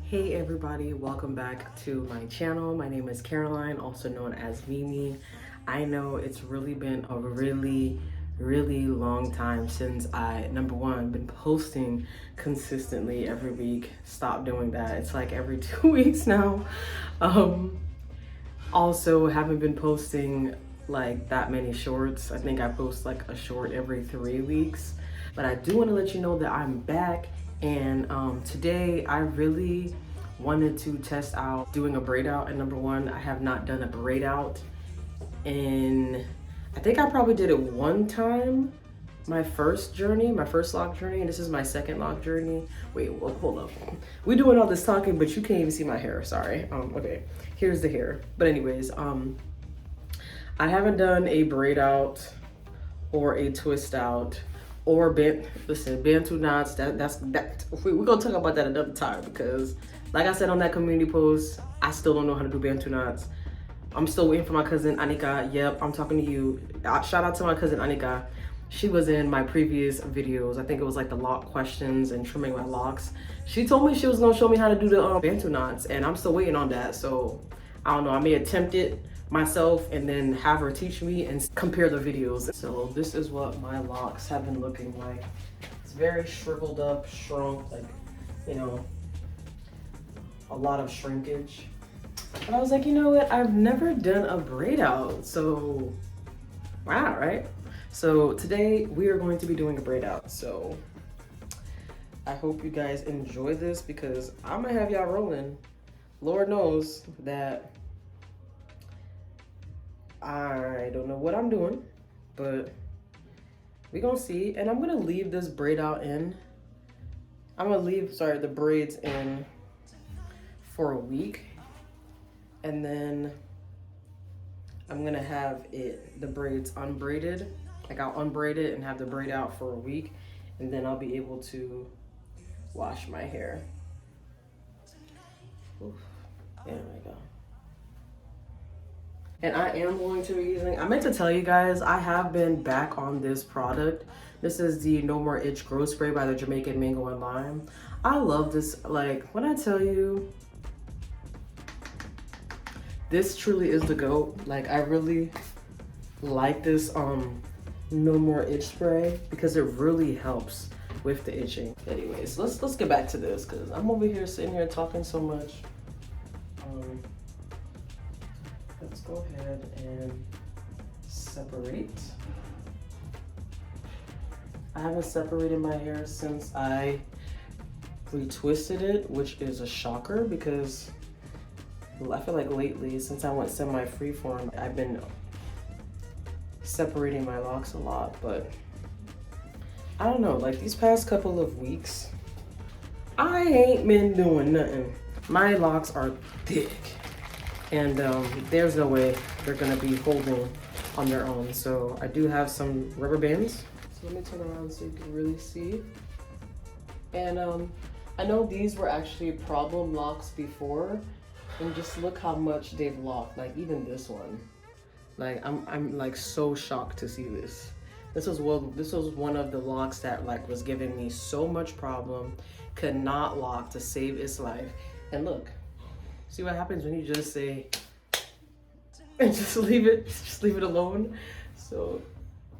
Hey everybody, welcome back to my channel. My name is Caroline, also known as Mimi. I know it's really been a really long time since I, number one, been posting consistently every week. Stop doing that. It's like every 2 weeks now. Also haven't been posting like that many shorts. I think I post like a short every 3 weeks. But I do want to let you know that I'm back, and today I really wanted to test out doing a braid out. And number one, I have not done a braid out in, I think I probably did it one time, my first lock journey, and this is my second lock journey. Wait, well, hold up. We're doing all this talking, but you can't even see my hair, sorry. Okay, here's the hair. But anyways, I haven't done a braid out or a twist out or bantu knots. That's we're gonna talk about that another time, because like I said on that community post, I still don't know how to do bantu knots. I'm still waiting for my cousin Anika. Yep, I'm talking to you. Shout out to my cousin Anika. She was in my previous videos. I think it was like the lock questions and trimming my locks. She told me she was gonna show me how to do the bantu knots, and I'm still waiting on that. So I don't know, I may attempt it myself and then have her teach me and compare the videos. So this is what my locks have been looking like. It's very shriveled up, shrunk, like, you know, a lot of shrinkage. But I was like, you know what? I've never done a braid out. So, wow, right? So today we are going to be doing a braid out. So I hope you guys enjoy this, because I'm gonna have y'all rolling. Lord knows that I don't know what I'm doing, but we're gonna see. And I'm gonna leave this braid out in. I'm gonna leave, sorry, the braids in for a week. And then I'm gonna have the braids unbraided. Like I'll unbraid it and have the braid out for a week. And then I'll be able to wash my hair. Oof. There we go. And I am going to be using, I meant to tell you guys, I have been back on this product. This is the No More Itch Grow Spray by the Jamaican Mango and Lime. I love this. Like, when I tell you, this truly is the GOAT. Like, I really like this No More Itch Spray, because it really helps with the itching. Anyways, let's get back to this, because I'm over here sitting here talking so much. Let's go ahead and separate. I haven't separated my hair since I retwisted it, which is a shocker, because I feel like lately, since I went semi-freeform, I've been separating my locks a lot. But I don't know, like these past couple of weeks, I ain't been doing nothing. My locks are thick, and there's no way they're gonna be holding on their own. So I do have some rubber bands. So let me turn around so you can really see. And I know these were actually problem locks before, and just look how much they've locked. Like even this one, like I'm like so shocked to see this. This was one of the locks that like was giving me so much problem, could not lock to save its life. And look, see what happens when you just say and just leave it alone. So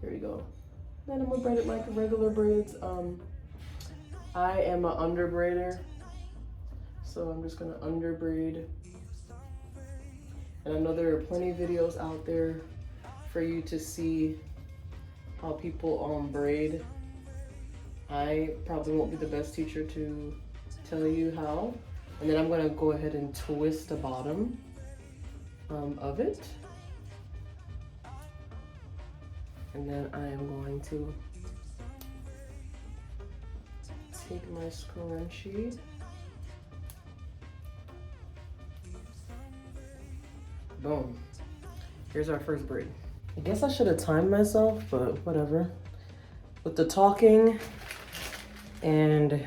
here we go. Then I'm gonna braid it like regular braids. I am an under braider, so I'm just gonna under braid. And I know there are plenty of videos out there for you to see how people braid. I probably won't be the best teacher to tell you how. And then I'm gonna go ahead and twist the bottom of it. And then I am going to take my scrunchie. Boom. Here's our first braid. I guess I should have timed myself, but whatever. With the talking and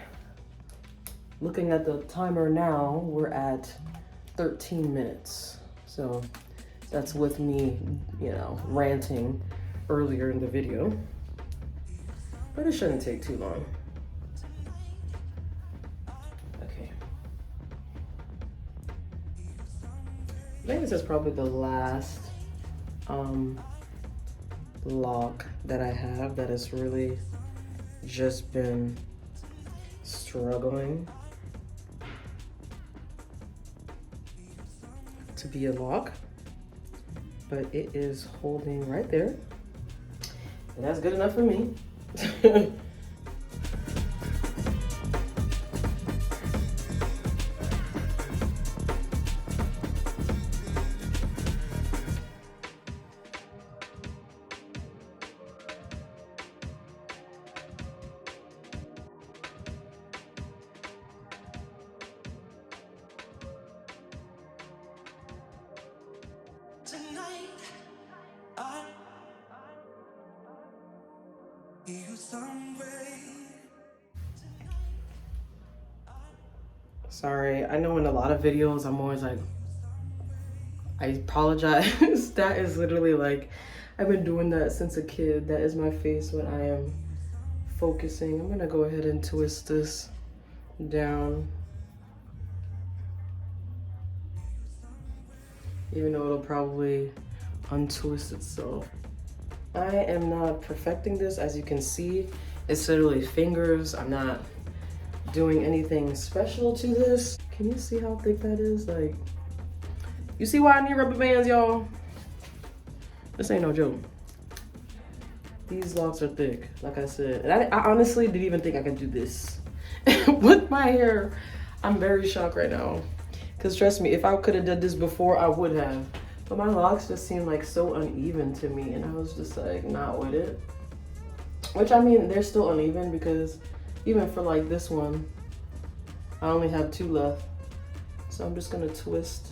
looking at the timer now, we're at 13 minutes. So that's with me, you know, ranting earlier in the video. But it shouldn't take too long. Okay. think this is probably the last lock that I have that has really just been struggling to be a lock, but it is holding right there, and that's good enough for me. Sorry, I know in a lot of videos I'm always like, I apologize. That is literally like, I've been doing that since a kid. That is my face when I am focusing. I'm gonna go ahead and twist this down, even though it'll probably untwist itself. I am not perfecting this. As you can see, it's literally fingers. I'm not doing anything special to this. Can you see how thick that is? Like, you see why I need rubber bands, y'all? This ain't no joke. These locks are thick, like I said. And I honestly didn't even think I could do this with my hair. I'm very shocked right now. Cause trust me, if I could have done this before, I would have. But my locks just seemed like so uneven to me, and I was just like not with it. Which, I mean, they're still uneven because even for like this one, I only have 2 left. So I'm just gonna twist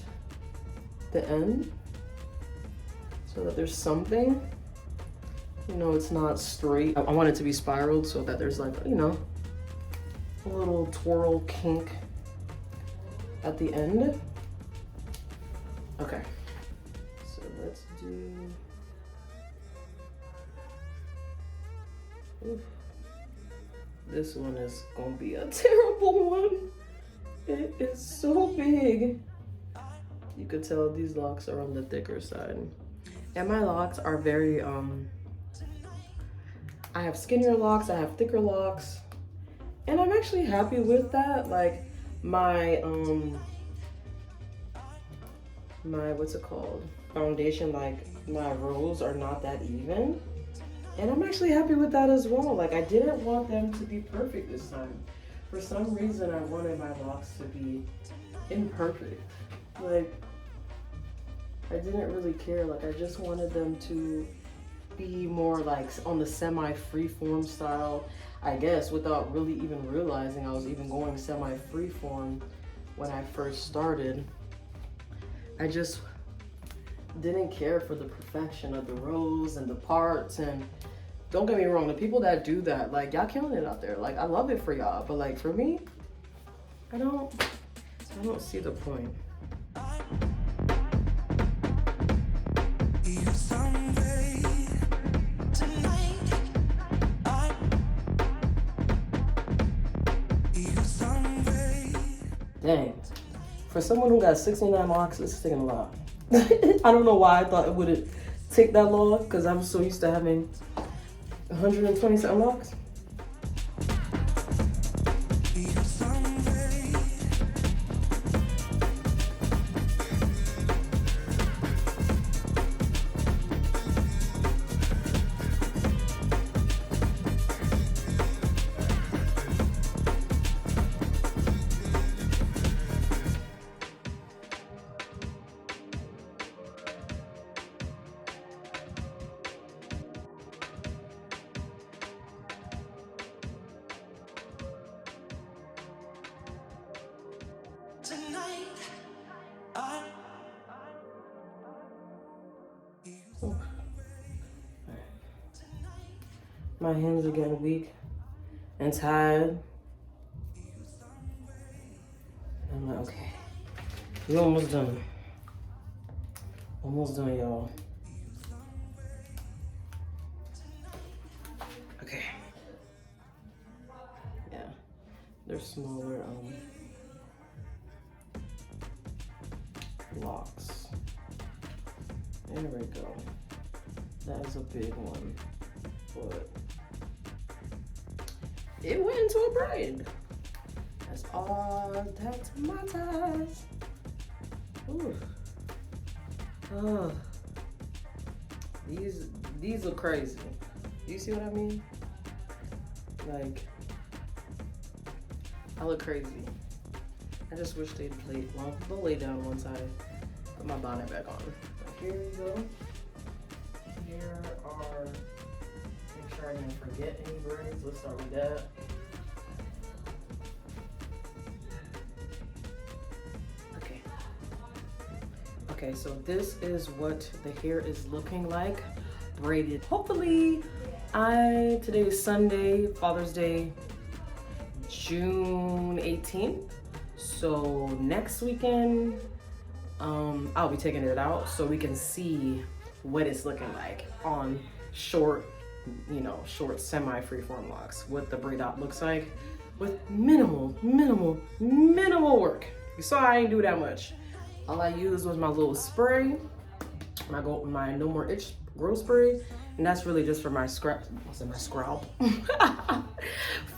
the end so that there's something, you know, it's not straight. I want it to be spiraled so that there's like, you know, a little twirl kink at the end. Okay, so let's do, oof. This one is gonna be a terrible one. It is so big. You could tell these locks are on the thicker side. And my locks are very, I have skinnier locks, I have thicker locks. And I'm actually happy with that. Like my what's it called? Foundation, like my rows are not that even. And I'm actually happy with that as well. Like, I didn't want them to be perfect this time. For some reason, I wanted my locks to be imperfect. Like, I didn't really care. Like, I just wanted them to be more like on the semi-freeform style, I guess, without really even realizing I was even going semi-freeform when I first started. I just didn't care for the perfection of the rows and the parts. And don't get me wrong, the people that do that, like, y'all killing it out there. Like, I love it for y'all, but like for me, I don't see the point. Dang, for someone who got 69 locks, this is taking a lot. I don't know why I thought it wouldn't take that long, because I'm so used to having 120 something locks. My hands are getting weak and tired. I'm like, okay, we're almost done. Almost done, y'all. Okay. Yeah, they're smaller locks. There we go. That is a big one, but it went into a braid. That's all that matters. Ooh. Oh. These look crazy. Do you see what I mean? Like, I look crazy. I just wish they'd played. Well, they'll lay down one side. Put my bonnet back on. Here you go. Here are, make sure I didn't forget any braids. Let's start with that. Okay. Okay, so this is what the hair is looking like, braided. Hopefully, today is Sunday, Father's Day, June 18th. So next weekend, I'll be taking it out so we can see what it's looking like on short, short semi freeform locks, what the Braidout looks like with minimal work. You saw I ain't do that much. All I used was my little spray, my No More Itch growth spray, and that's really just for my scalp.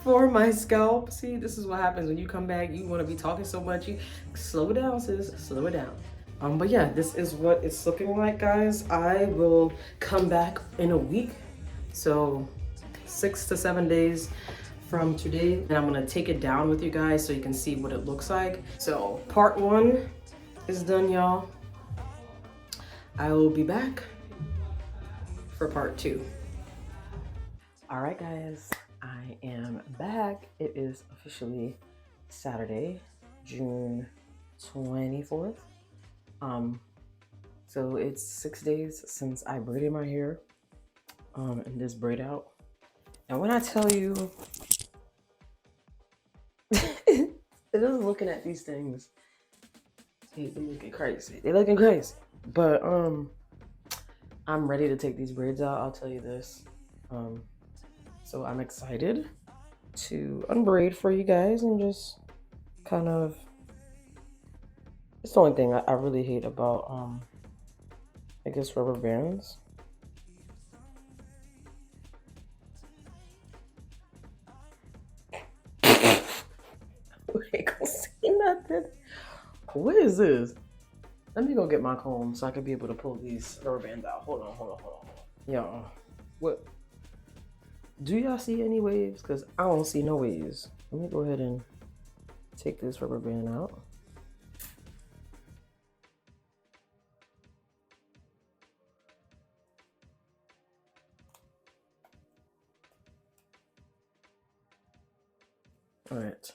For my scalp. See, this is what happens when you come back. You want to be talking so much. You slow it down, sis. Slow it down. But yeah, this is what it's looking like, guys. I will come back in a week, so 6 to 7 days from today, and I'm gonna take it down with you guys so you can see what it looks like. So part 1 is done, y'all. I will be back for part 2. All right, guys, I am back. It is officially Saturday, June 24th. So it's 6 days since I braided my hair in this braid out. And when I tell you, it is looking at these things, they're looking crazy. They're looking crazy. But I'm ready to take these braids out, I'll tell you this. So I'm excited to unbraid for you guys and just kind of, it's the only thing I really hate about I guess rubber bands. We ain't gonna see nothing. What is this? Let me go get my comb so I can be able to pull these rubber bands out. Hold on. Y'all, what? Do y'all see any waves? Because I don't see no waves. Let me go ahead and take this rubber band out. All right.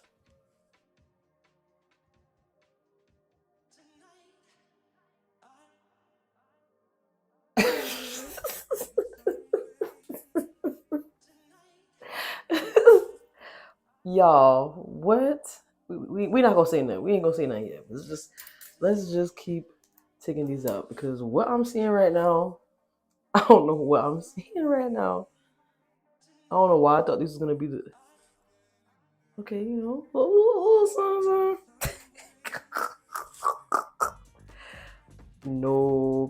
Y'all, what? We not gonna say nothing. We ain't gonna say nothing yet. Let's just keep taking these out, because what I'm seeing right now, I don't know what I'm seeing right now. I don't know why I thought this was gonna be the okay, no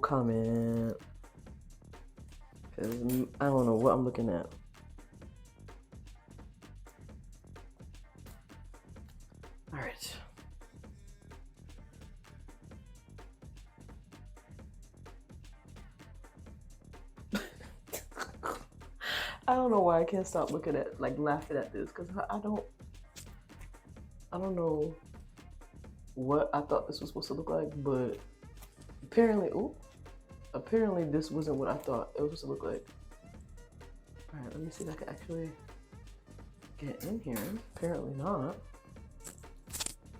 comment, because I don't know what I'm looking at. All right. I don't know why I can't stop looking at, laughing at this, because I don't know what I thought this was supposed to look like, but apparently this wasn't what I thought it was supposed to look like. All right, let me see if I can actually get in here. Apparently not.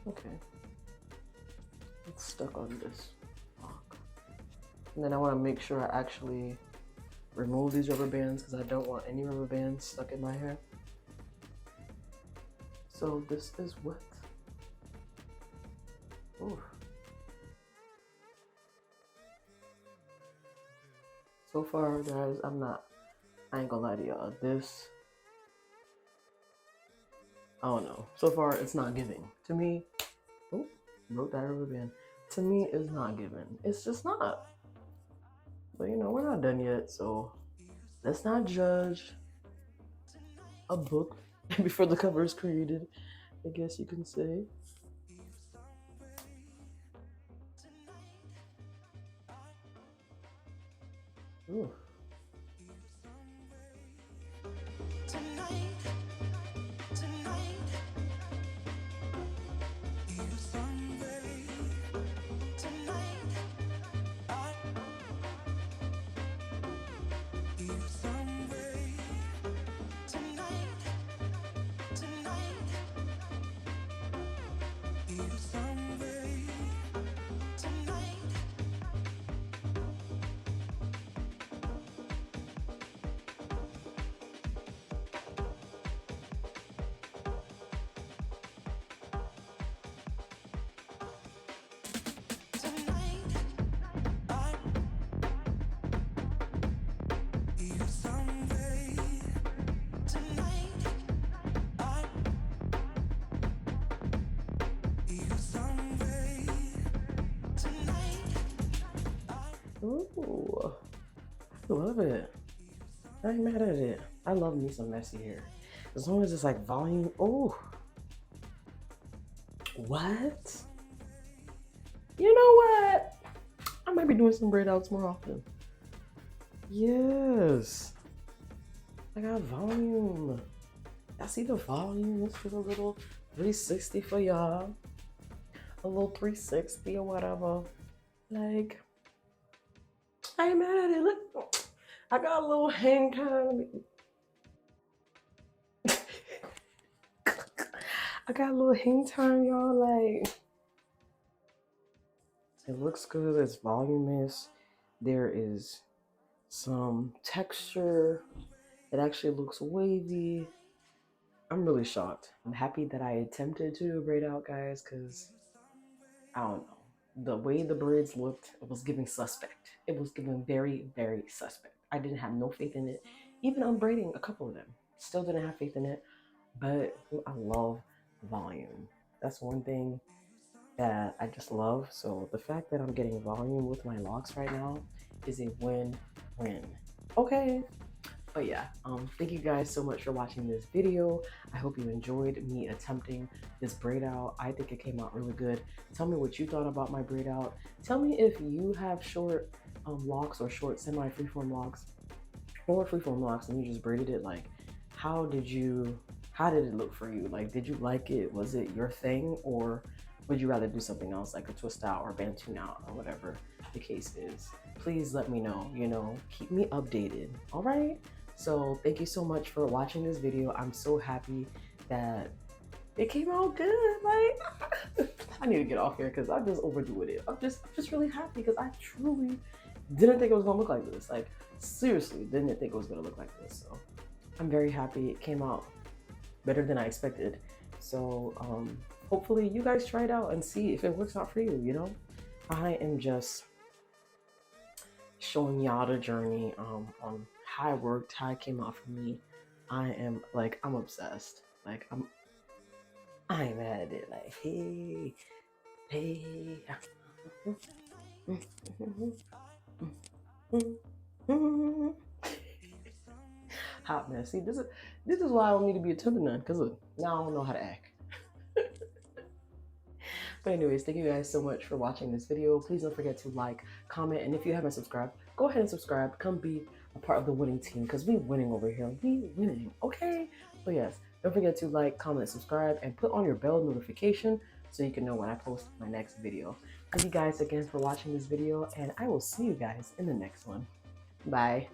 Okay. It's stuck on this lock. And then I want to make sure I actually remove these rubber bands, because I don't want any rubber bands stuck in my hair. So this is what. Ooh. So far, guys, I ain't gonna lie to y'all. This, I don't know. So far, it's not giving. To me, broke that rubber band. To me, it's not giving. It's just not. But you know, we're not done yet, so let's not judge a book before the cover is created, I guess you can say. Ooh. Ooh, I love it. I ain't mad at it. I love me some messy hair. As long as it's like volume. Oh, what? You know what? I might be doing some braid outs more often. Yes. I got volume. I see the volume. Let's do a little 360 for y'all. A little 360 or whatever. Like, I ain't mad at it. Look, I got a little hang time. I got a little hang time, y'all. Like, it looks good. It's voluminous. There is some texture. It actually looks wavy. I'm really shocked. I'm happy that I attempted to do a braid out, guys, because I don't know. The way the braids looked, it was giving suspect. It was giving very, very suspect. I didn't have no faith in it. Even on braiding a couple of them, still didn't have faith in it. But I love volume. That's one thing that I just love. So the fact that I'm getting volume with my locks right now is a win-win. Okay. But yeah, thank you guys so much for watching this video. I hope you enjoyed me attempting this braid out. I think it came out really good. Tell me what you thought about my braid out. Tell me if you have short locks or short semi freeform locks or freeform locks and you just braided it. Like, how did it look for you? Like, did you like it? Was it your thing, or would you rather do something else like a twist out or bantu out or whatever the case is? Please let me know, you know, keep me updated. All right. So thank you so much for watching this video. I'm so happy that it came out good. Like, I need to get off here because I just overdoing it. I'm just really happy because I truly didn't think it was gonna look like this. Like, seriously, didn't think it was gonna look like this. So I'm very happy it came out better than I expected. So hopefully you guys try it out and see if it works out for you. You know, I am just showing y'all the journey on how it worked, how it came out for me. I'm obsessed. Like, I ain't mad at it. Like, hey. Hot mess. See, this is why I don't need to be a timber nun, because look, now I don't know how to act. But anyways, thank you guys so much for watching this video. Please don't forget to like, comment, and if you haven't subscribed, go ahead and subscribe. Come be a part of the winning team, because we winning over here. We winning, okay? So yes, don't forget to like, comment, subscribe, and put on your bell notification so you can know when I post my next video. Thank you guys again for watching this video, and I will see you guys in the next one. Bye.